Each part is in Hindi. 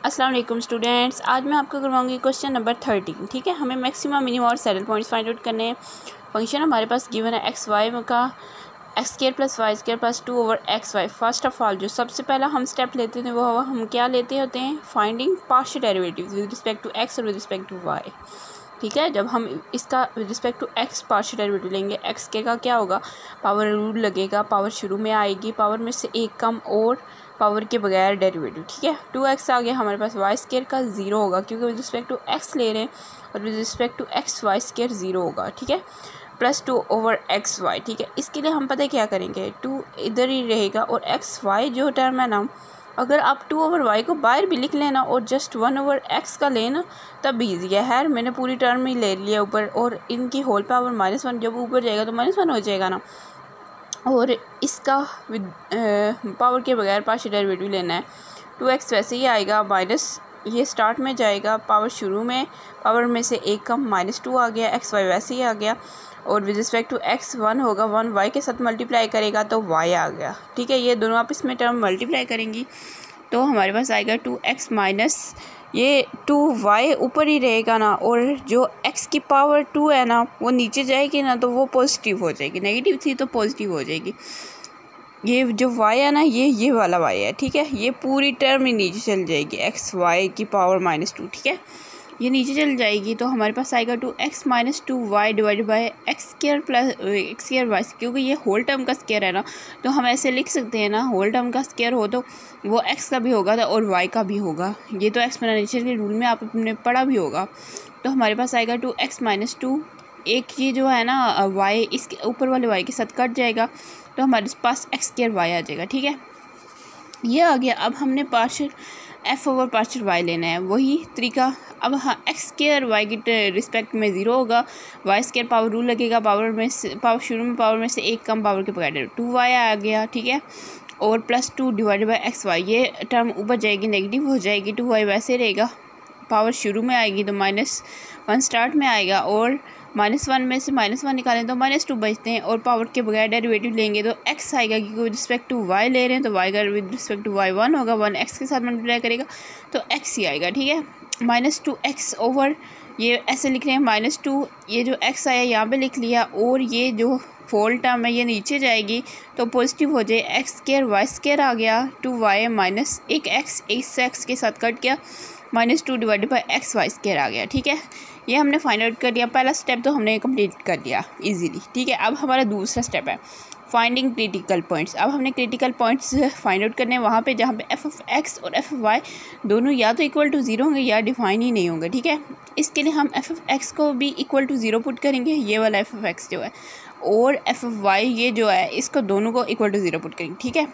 अस्सलाम वालेकुम स्टूडेंट्स, आज मैं आपको करवाऊंगी क्वेश्चन नंबर 13। ठीक है, हमें मैक्सिमम मिनिमम और सैडल पॉइंट्स फाइंड आउट करने हैं। फंक्शन हमारे पास गिवन है एक्स वाई का x square plus y square plus 2 over x y. First of all जो सबसे पहला हम स्टेप लेते हैं वो हम क्या लेते होते हैं, finding partial derivatives with respect to x और विद रिस्पेक्ट टू वाई। ठीक है, जब हम इसका with respect to x partial derivative लेंगे, एक्स के का क्या होगा, पावर रूल लगेगा, पावर शुरू में आएगी, पावर में से एक कम और पावर के बगैर डेरिवेटिव। ठीक है, 2x आ गया हमारे पास, वाई स्क्वायर का 0 होगा क्योंकि विद रिस्पेक्ट टू एक्स ले रहे हैं और with respect to x Y square 0 होगा। ठीक है, प्लस 2 ओवर एक्स वाई। ठीक है, इसके लिए हम पता है क्या करेंगे, 2 इधर ही रहेगा और एक्स वाई जो टर्म है ना, अगर आप 2 ओवर वाई को बाहर भी लिख लेना और जस्ट 1 ओवर एक्स का लेना तब भी ईजी है। मैंने पूरी टर्म ही ले लिया ऊपर और इनकी होल पावर -1, जब ऊपर जाएगा तो -1 हो जाएगा ना, और इसका विद पावर के बगैर पार्शियल डेरिवेटिव लेना है। 2x वैसे ही आएगा, माइनस ये स्टार्ट में जाएगा, पावर शुरू में, पावर में से एक कम, -2 आ गया, एक्स वाई वैसे ही आ गया और विद रिस्पेक्ट टू एक्स 1 होगा, 1 वाई के साथ मल्टीप्लाई करेगा तो y आ गया। ठीक है, ये दोनों आपस में टर्म मल्टीप्लाई करेंगी तो हमारे पास आएगा 2x माइनस ये 2y ऊपर ही रहेगा ना, और जो x की पावर 2 है ना वो नीचे जाएगी ना तो वो पॉजिटिव हो जाएगी, नेगेटिव थी तो पॉजिटिव हो जाएगी। ये जो y है ना ये वाला y है। ठीक है, ये पूरी टर्म ही नीचे चल जाएगी, एक्स वाई की पावर -2। ठीक है, ये नीचे चल जाएगी तो हमारे पास आएगा 2x minus 2y divided by x square plus x square y, क्योंकि ये होल टर्म का स्क्वायर है ना तो हम ऐसे लिख सकते हैं ना, होल टर्म का स्क्वायर हो तो वो x का भी होगा और y का भी होगा। ये तो एक्सपोनेंशियल के रूल में आपने पढ़ा भी होगा। तो हमारे पास आएगा 2x माइनस 2, एक ये जो है ना y इसके ऊपर वाले y के साथ कट जाएगा तो हमारे पास एक्स स्क्वायर वाई आ जाएगा। ठीक है, ये आ गया। अब हमने partial f over partial y लेना है, वही तरीका। अब हाँ, एक्स स्क्वायर वाई की रिस्पेक्ट में 0 होगा, वाई स्क्वायर पावर रूल लगेगा, पावर शुरू में पावर में से एक कम, पावर के बगैर 2y आ गया। ठीक है, और plus 2 divided by x y, ये टर्म ऊपर जाएगी, नेगेटिव हो जाएगी, 2y वैसे रहेगा, पावर शुरू में आएगी तो -1 स्टार्ट में आएगा, और -1 में से -1 निकालें तो -2 बचते हैं, और पावर के बगैर डेरिवेटिव लेंगे तो x आएगा क्योंकि विद रिस्पेक्ट टू y ले रहे हैं तो y का विद रिस्पेक्ट टू y 1 होगा, 1 x के साथ मल्टीप्लाई करेगा तो x ही आएगा। ठीक है, -2x ओवर ये ऐसे लिख रहे हैं -2, ये जो x आया यहाँ पे लिख लिया, और ये जो होल टर्म है ये नीचे जाएगी तो पॉजिटिव हो जाए, एक्स स्क्वायर वाई स्क्वायर आ गया, 2y माइनस एक x के साथ कट गया, -2 divided by x Y square आ गया। ठीक है, ये हमने फाइंड आउट कर दिया, पहला स्टेप तो हमने कंप्लीट कर दिया इजीली। ठीक है, अब हमारा दूसरा स्टेप है फाइंडिंग क्रिटिकल पॉइंट्स। अब हमने क्रिटिकल पॉइंट्स फाइंड आउट करने हैं वहाँ पे जहाँ पे एफ ऑफ एक्स और एफ ऑफ वाई दोनों या तो इक्वल टू 0 होंगे या डिफाइन ही नहीं होंगे। ठीक है, इसके लिए हम एफ ऑफ एक्स को भी इक्वल टू 0 पुट करेंगे, ये वाला एफ ऑफ एक्स जो है, और एफ ऑफ वाई ये जो है इसको दोनों को इक्वल टू 0 पुट करेंगे। ठीक है,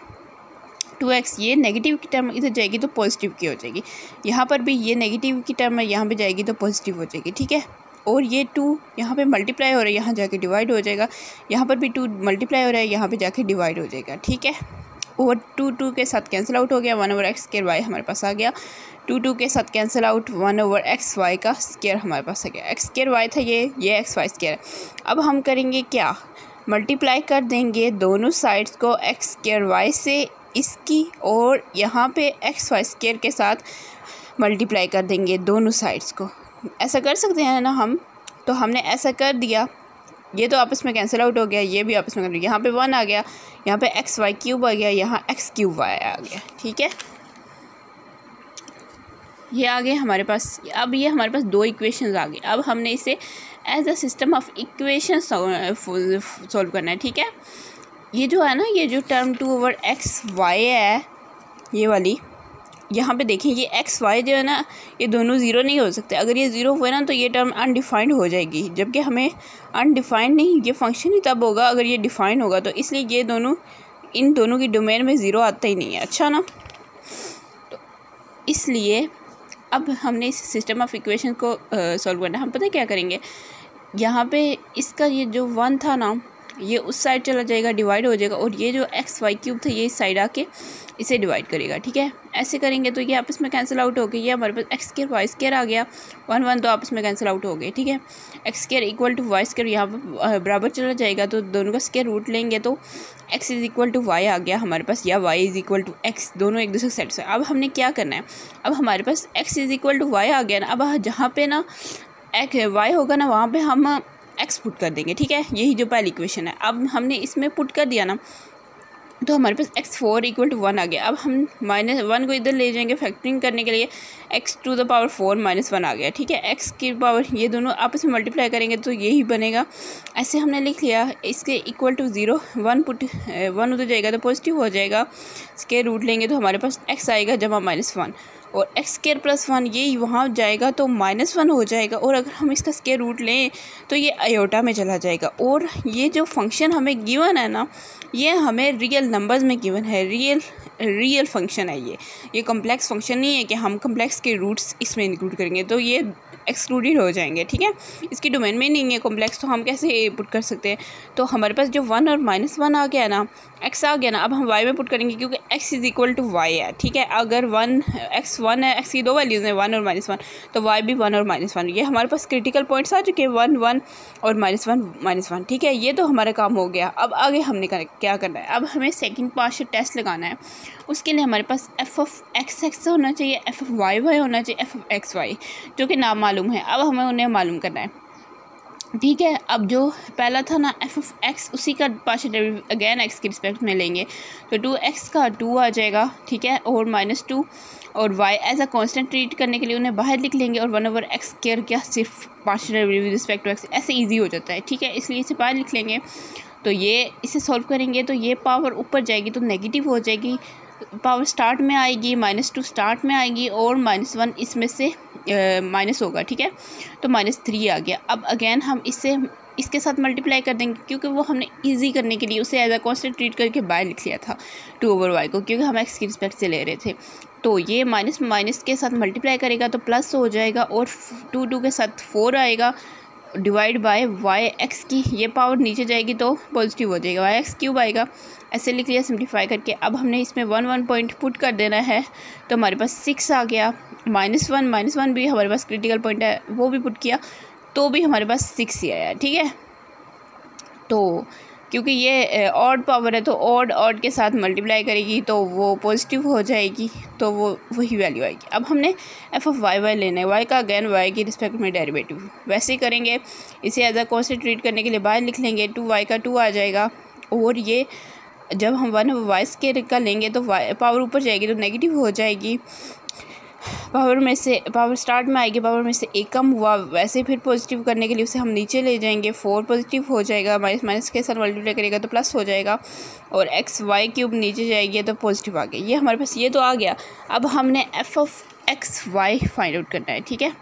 2x ये नेगेटिव की टर्म इधर जाएगी तो पॉजिटिव की हो जाएगी, यहाँ पर भी ये नेगेटिव की टर्म है यहाँ पे जाएगी तो पॉजिटिव हो जाएगी। ठीक है, और ये 2 यहाँ पे मल्टीप्लाई हो रहा है, यहाँ जाके डिवाइड हो जाएगा, यहाँ पर भी 2 मल्टीप्लाई हो रहा है, यहाँ पे जाके डिवाइड हो जाएगा। ठीक है, और 2 के साथ कैंसिल आउट हो गया, 1 ओवर एक्स स्क्वायर वाई हमारे पास आ गया, 2 के साथ cancel out, 1 over x y का स्क्वायर हमारे पास आ गया, एक्स स्क्वायर वाई था ये एक्स वाई स्क्वायर। अब हम करेंगे क्या, मल्टीप्लाई कर देंगे दोनों साइड्स को एक्स स्क्वायर वाई से इसकी, और यहाँ पे एक्स वाई स्क्वायर के साथ मल्टीप्लाई कर देंगे दोनों साइड्स को। ऐसा कर सकते हैं ना हम, तो हमने ऐसा कर दिया, ये तो आपस में कैंसिल आउट हो गया, ये भी आपस में कर दिया, यहाँ पे 1 आ गया, यहाँ पे एक्स वाई क्यूब आ गया, यहाँ एक्स क्यूब वाई आ गया। ठीक है, ये आ गए हमारे पास। अब ये हमारे पास 2 इक्वेशंस आ गए, अब हमने इसे as a system of equation solve करना है। ठीक है, ये जो है ना, ये जो टर्म 2 ओवर एक्स वाई है ये वाली, यहाँ पे देखें ये एक्स वाई जो है ना ये दोनों 0 नहीं हो सकते, अगर ये 0 हुए ना तो ये टर्म अनडिफाइंड हो जाएगी, जबकि हमें अनडिफाइंड नहीं, ये फंक्शन ही तब होगा अगर ये डिफाइंड होगा, तो इसलिए ये दोनों, इन दोनों की डोमेन में 0 आता ही नहीं है। अच्छा ना, तो इसलिए अब हमने इस सिस्टम ऑफ इक्वेशन को सॉल्व करना है। हम पता है क्या करेंगे, यहाँ पे इसका ये जो 1 था ना ये उस साइड चला जाएगा, डिवाइड हो जाएगा, और ये जो एक्स वाई क्यूब था ये इस साइड आके इसे डिवाइड करेगा। ठीक है, ऐसे करेंगे तो ये आपस में कैंसिल आउट हो गए। ये हमारे पास एक्स स्क्वायर वाई स्क्वायर आ गया, 1 1 तो आपस में कैंसिल आउट हो गए। ठीक है, x square equal to y square यहाँ पर बराबर चला जाएगा, तो दोनों का स्क्वायर रूट लेंगे तो x is equal to y आ गया हमारे पास, या y is equal to x, दोनों एक दूसरे सेट से। अब हमने क्या करना है, अब हमारे पास x is equal to y आ गया ना। अब जहाँ पे ना वाई होगा ना वहाँ पे हम एक्स पुट कर देंगे। ठीक है, यही जो पहली इक्वेशन है, अब हमने इसमें पुट कर दिया ना, तो हमारे पास x4 इक्वल टू 1 आ गया। अब हम -1 को इधर ले जाएंगे फैक्टरिंग करने के लिए, x टू द पावर 4 -1 आ गया। ठीक है, x की पावर ये दोनों आपस में मल्टीप्लाई करेंगे तो यही बनेगा। ऐसे हमने लिख लिया, इसके इक्वल टू 0 1 पुट 1 उधर जाएगा तो पॉजिटिव हो जाएगा, स्क्वायर रूट लेंगे तो हमारे पास x आएगा जमा -1, और एक्स स्क्वायर प्लस 1 ये वहाँ जाएगा तो -1 हो जाएगा, और अगर हम इसका स्क्वायर रूट लें तो ये आयोटा में चला जाएगा। और ये जो फंक्शन हमें गिवन है ना, ये हमें रियल नंबर्स में गिवन है, रियल फंक्शन है ये कॉम्प्लेक्स फंक्शन नहीं है कि हम कॉम्प्लेक्स के रूट्स इसमें इंक्लूड करेंगे तो ये एक्सक्लूडेड हो जाएंगे। ठीक है, इसकी डोमेन में नहीं है कॉम्प्लेक्स, तो हम कैसे पुट कर सकते हैं। तो हमारे पास जो 1 और -1 आ गया ना, x आ गया ना, अब हम y में पुट करेंगे क्योंकि x is equal to y है। ठीक है, अगर x 1 है, x की दो वैल्यूज़ हैं 1 और -1, तो y भी 1 और -1, ये हमारे पास क्रिटिकल पॉइंट्स आ चुके हैं 1 1 और -1 ठीक है, ये तो हमारा काम हो गया। अब आगे हमने क्या करना है, अब हमें सेकंड पार्शियल टेस्ट लगाना है। उसके लिए हमारे पास f ऑफ x होना चाहिए, f ऑफ y होना चाहिए, f ऑफ x y, जो कि नाम मालूम है, अब हमें उन्हें मालूम करना है। ठीक है, अब जो पहला था ना f ऑफ x, उसी का पार्शियल डेरिवेटिव अगेन x के रिस्पेक्ट में लेंगे तो 2x का 2 आ जाएगा। ठीक है, और -2 और y as a constant treat करने के लिए उन्हें बाहर लिख लेंगे, और 1/x स्क्वायर क्या सिर्फ partial derivative with respect to x, ऐसे इजी हो जाता है। ठीक है, इसलिए इसे बाहर लिख लेंगे। तो ये इसे सॉल्व करेंगे तो ये पावर ऊपर जाएगी तो नेगेटिव हो जाएगी, पावर स्टार्ट में आएगी, -2 स्टार्ट में आएगी, और -1 इसमें से माइनस होगा। ठीक है, तो -3 आ गया। अब अगेन हम इसके साथ मल्टीप्लाई कर देंगे, क्योंकि वो हमने इजी करने के लिए उसे एज अ कांस्टेंट ट्रीट करके बाय लिख लिया था 2/y को, क्योंकि हम x की रिस्पेक्ट से ले रहे थे। तो ये माइनस के साथ मल्टीप्लाई करेगा तो प्लस हो जाएगा, और 2 के साथ 4 आएगा, डिवाइड बाय वाई एक्स की ये पावर नीचे जाएगी तो पॉजिटिव हो जाएगा, वाई एक्स क्यूब आएगा। ऐसे लिख लिया सिंप्लीफाई करके। अब हमने इसमें 1 पॉइंट पुट कर देना है, तो हमारे पास 6 आ गया। -1 भी हमारे पास क्रिटिकल पॉइंट है, वो भी पुट किया तो भी हमारे पास 6 ही आया। ठीक है, तो क्योंकि ये ऑड पावर है तो ऑड के साथ मल्टीप्लाई करेगी तो वो पॉजिटिव हो जाएगी, तो वो वही वैल्यू आएगी। अब हमने f ऑफ y लेना है, y का अगेन y की रिस्पेक्ट में डेरिवेटिव वैसे ही करेंगे। इसे एज अ कांस्टेंट ट्रीट करने के लिए बाहर लिख लेंगे, 2y का 2 आ जाएगा, और ये जब हम 1/y स्क्वायर का लेंगे तो पावर ऊपर जाएगी तो नेगेटिव हो जाएगी, पावर स्टार्ट में आएगी, पावर में से एक कम हुआ, वैसे फिर पॉजिटिव करने के लिए उसे हम नीचे ले जाएंगे, 4 पॉजिटिव हो जाएगा, माइनस के साथ मल्टीप्लाई करेगा तो प्लस हो जाएगा, और एक्स वाई क्यूब नीचे जाएगी तो पॉजिटिव आ गया। ये हमारे पास ये तो आ गया। अब हमने f of x y find out करना है। ठीक है,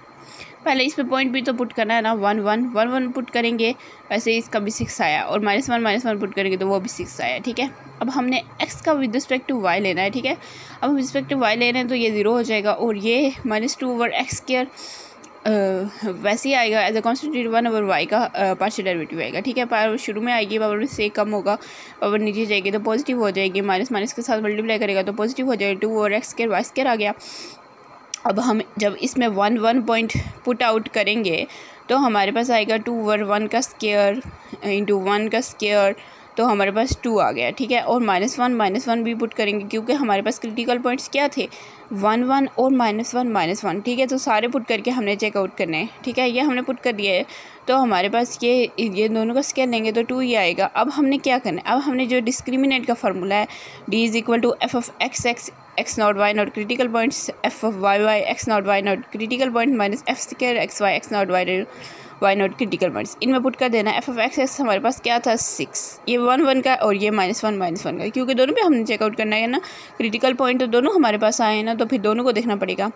पहले इस पे पॉइंट भी तो पुट करना है ना, 1 1 पुट करेंगे, वैसे इसका भी 6 आया, और -1 पुट करेंगे तो वो भी 6 आया। ठीक है, अब हमने x का विद रिस्पेक्ट टू y लेना है। ठीक है, अब हम रिस्पेक्ट टू y ले रहे हैं तो ये 0 हो जाएगा, और ये -2/x स्क्वायर वैसे ही आएगा एज अ कांस्टेंट 1/y का पार्शियल डेरिवेटिव आएगा। ठीक है, पावर शुरू में आएगी, पावर से कम होगा, पावर नीचे जाएगी तो पॉजिटिव हो जाएगी, माइनस के साथ मल्टीप्लाई करेगा तो पॉजिटिव हो जाएगा, 2/x स्क्वायर y स्क्वायर आ गया। अब हम जब इसमें 1 पॉइंट पुट आउट करेंगे तो हमारे पास आएगा 2/1 का स्क्वायर इंटू 1 का स्क्वायर, तो हमारे पास 2 आ गया। ठीक है, और -1 भी पुट करेंगे क्योंकि हमारे पास क्रिटिकल पॉइंट्स क्या थे, 1 और -1। ठीक है, तो सारे पुट करके हमने चेकआउट करने हैं। ठीक है, ये हमने पुट कर दिया है, तो हमारे पास ये दोनों का स्क्वायर लेंगे तो 2 ही आएगा। अब हमने क्या करना है, अब हमने जो डिस्क्रिमिनेंट का फार्मूला है, D = f of x not y not critical points, f of y x not y not critical point minus f square x y x not y not critical points, इनमें पुट कर देना। f ऑफ x हमारे पास क्या था 6, ये 1 का और ये -1 का, क्योंकि दोनों पे हमने चेकआउट करना है ना, क्रिटिकल पॉइंट तो दोनों हमारे पास आए हैं ना, तो फिर दोनों को देखना पड़ेगा।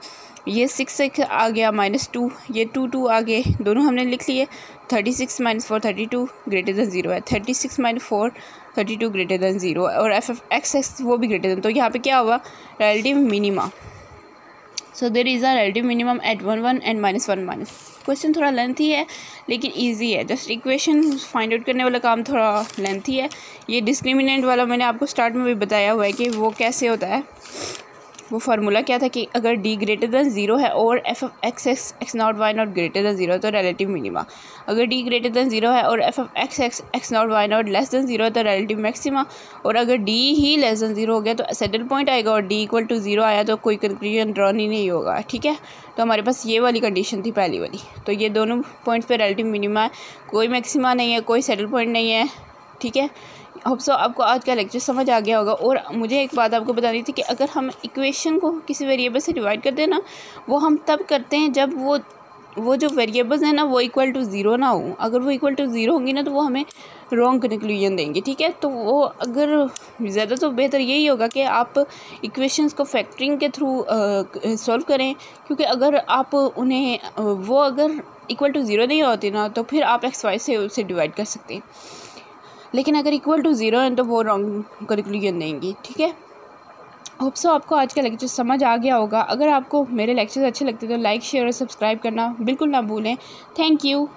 ये 6 आ गया, -2, ये 2 आ गए, दोनों हमने लिख लिए। 36 - 4 32 > 0 है, 36 - 4 32 > 0, और f ऑफ x वो भी ग्रेटर देन, तो यहाँ पे क्या हुआ, relative minima. So there is a relative minimum at 1 1 and -1 question थोड़ा लेंथी है लेकिन इजी है। जस्ट इक्वेशन फाइंड आउट करने वाला काम थोड़ा लेंथी है। ये डिस्क्रिमिनेंट वाला मैंने आपको स्टार्ट में भी बताया हुआ है कि वो कैसे होता है। वो फार्मूला क्या था कि अगर डी ग्रेटर दैन 0 है और f of x x naught y naught greater than 0 तो रिलेटिव मिनिमा। अगर डी ग्रेटर दैन 0 है और f of x x naught y naught less than 0 तो रिलेटिव मैक्सिमा। और अगर डी ही लेस दैन 0 हो गया तो सेटल पॉइंट आएगा और डी इक्वल टू 0 आया तो कोई कंक्लूजन ड्रॉ नहीं होगा। ठीक है, तो हमारे पास ये वाली कंडीशन थी पहली वाली। तो ये दोनों पॉइंट्स पे रिलेटिव मिनिमा है, कोई मैक्सिमा नहीं है, कोई सेटल पॉइंट नहीं है। ठीक है, होप सो आपको आज का लेक्चर समझ आ गया होगा। और मुझे एक बात आपको बतानी थी कि अगर हम इक्वेशन को किसी वेरिएबल से डिवाइड करते हैं ना, वो हम तब करते हैं जब वो जो वेरिएबल्स हैं ना वो इक्वल टू 0 ना हो। अगर वो इक्वल टू 0 होंगी ना तो वो हमें रॉन्ग कंक्लूजन देंगे। ठीक है, तो वो अगर ज़्यादा तो बेहतर यही होगा कि आप इक्वेशंस को फैक्टरिंग के थ्रू सॉल्व करें, क्योंकि अगर आप उन्हें वो अगर इक्वल टू 0 नहीं होती ना तो फिर आप एक्स वाई से उसे डिवाइड कर सकते हैं, लेकिन अगर इक्वल टू 0 है तो वो रॉन्ग कंक्लूजन देंगी। ठीक है, होप सो आपको आज का लेक्चर समझ आ गया होगा। अगर आपको मेरे लेक्चर्स अच्छे लगते तो लाइक शेयर और सब्सक्राइब करना बिल्कुल ना भूलें। Thank you.